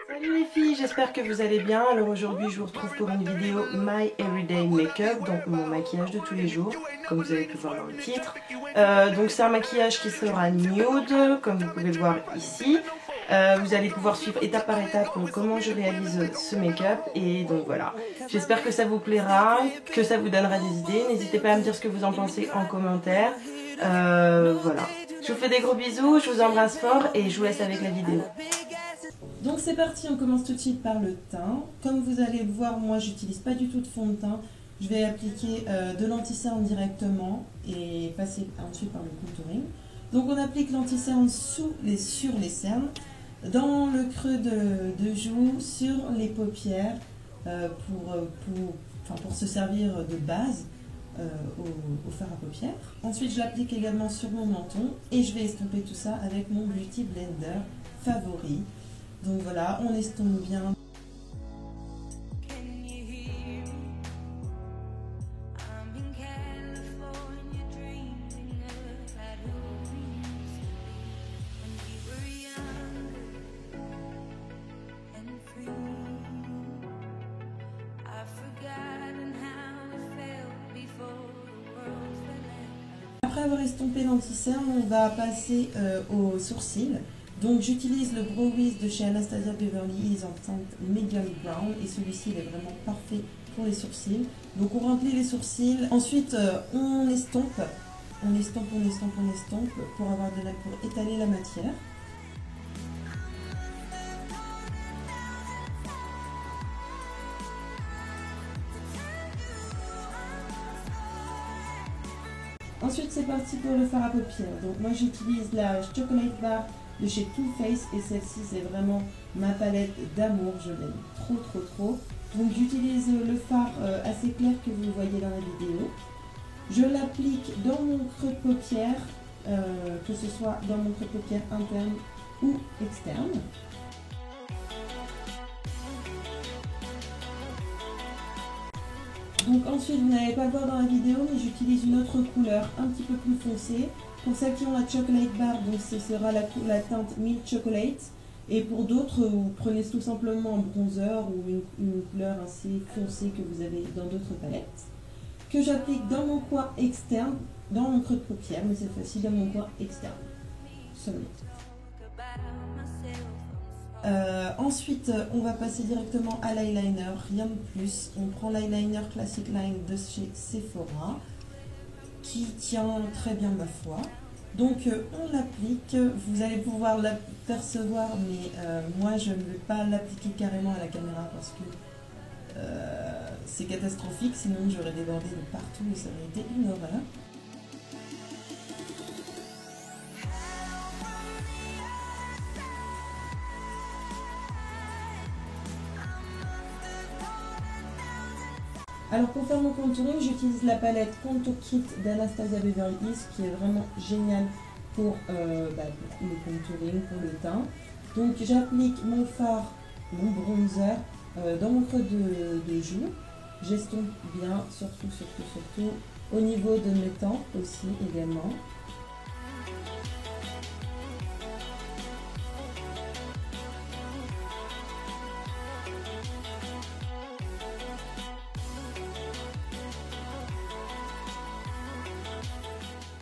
Salut les filles, j'espère que vous allez bien. Alors aujourd'hui je vous retrouve pour une vidéo My Everyday Makeup, donc mon maquillage de tous les jours, comme vous avez pu voir dans le titre. Donc c'est un maquillage qui sera nude, comme vous pouvez le voir ici. Vous allez pouvoir suivre étape par étape comment je réalise ce make-up. Et donc voilà, j'espère que ça vous plaira, que ça vous donnera des idées. N'hésitez pas à me dire ce que vous en pensez en commentaire. Voilà, je vous fais des gros bisous, je vous embrasse fort et je vous laisse avec la vidéo. Donc c'est parti, on commence tout de suite par le teint. Comme vous allez le voir, moi j'utilise pas du tout de fond de teint. Je vais appliquer de l'anti-cerne directement et passer ensuite par le contouring. Donc on applique l'anti-cerne sur les cernes, dans le creux de joue, sur les paupières pour se servir de base au fard à paupières. Ensuite je l'applique également sur mon menton et je vais estomper tout ça avec mon Beauty Blender favori. Donc voilà, on estompe bien. Après avoir estompé l'anti-cerne, on va passer aux sourcils. Donc j'utilise le Brow Wiz de chez Anastasia Beverly Hills en teinte medium brown et celui-ci est vraiment parfait pour les sourcils. Donc on remplit les sourcils, ensuite on estompe pour étaler la matière. Ensuite c'est parti pour le fard à paupières. Donc moi j'utilise la Chocolate Bar de chez Too Faced et celle-ci c'est vraiment ma palette d'amour, je l'aime trop. Donc j'utilise le fard assez clair que vous voyez dans la vidéo. Je l'applique dans mon creux de paupière, que ce soit dans mon creux de paupière interne ou externe. Donc ensuite, vous n'allez pas le voir dans la vidéo, mais j'utilise une autre couleur un petit peu plus foncée. Pour celles qui ont la Chocolate Bar, donc ce sera la teinte Milk Chocolate. Et pour d'autres, vous prenez tout simplement un bronzer ou une couleur assez foncée que vous avez dans d'autres palettes. Que j'applique dans mon coin externe, dans mon creux de paupière, mais cette fois-ci dans mon coin externe. Seulement. Ensuite, on va passer directement à l'eyeliner, rien de plus. On prend l'eyeliner Classic Line de chez Sephora, qui tient très bien ma foi. Donc on l'applique, vous allez pouvoir l'apercevoir, mais moi je ne vais pas l'appliquer carrément à la caméra parce que c'est catastrophique, sinon j'aurais débordé de partout et ça aurait été une horreur. Alors pour faire mon contouring, j'utilise la palette Contour Kit d'Anastasia Beverly Hills qui est vraiment géniale pour le contouring, pour le teint. Donc j'applique mon fard, mon bronzer dans mon creux de joue. J'estompe bien, surtout au niveau de mes tempes aussi également.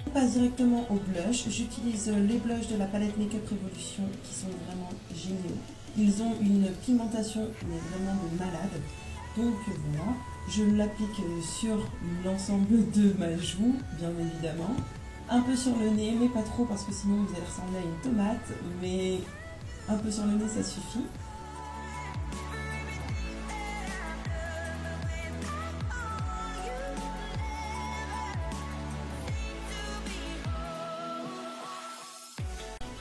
On passe directement au blush. J'utilise les blushs de la palette Makeup Revolution qui sont vraiment géniaux. Ils ont une pigmentation mais vraiment de malade. Donc voilà, je l'applique sur l'ensemble de ma joue, bien évidemment. Un peu sur le nez, mais pas trop parce que sinon vous allez ressembler à une tomate. Mais un peu sur le nez, ça suffit.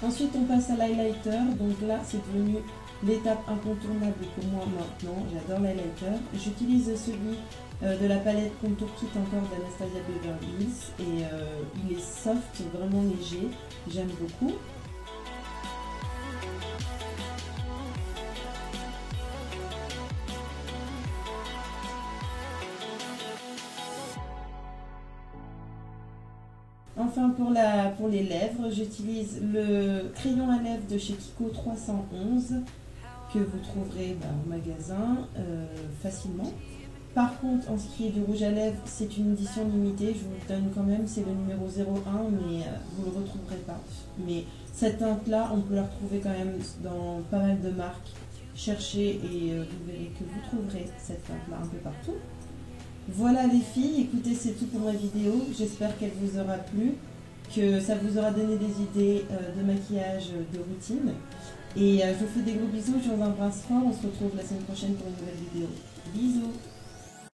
Ensuite on passe à l'highlighter, donc là c'est devenu l'étape incontournable pour moi maintenant, j'adore l'highlighter. J'utilise celui de la palette Contour Kit encore d'Anastasia Beverly Hills et il est soft, vraiment léger, j'aime beaucoup. Enfin pour les lèvres, j'utilise le crayon à lèvres de chez Kiko 311 que vous trouverez au magasin facilement. Par contre, en ce qui est du rouge à lèvres, c'est une édition limitée, je vous le donne quand même, c'est le numéro 01, mais vous ne le retrouverez pas. Mais cette teinte-là, on peut la retrouver quand même dans pas mal de marques. Cherchez et vous verrez que vous trouverez cette teinte-là un peu partout. Voilà les filles, écoutez, c'est tout pour ma vidéo. J'espère qu'elle vous aura plu, que ça vous aura donné des idées de maquillage, de routine. Et je vous fais des gros bisous, je vous embrasse fort. On se retrouve la semaine prochaine pour une nouvelle vidéo. Bisous!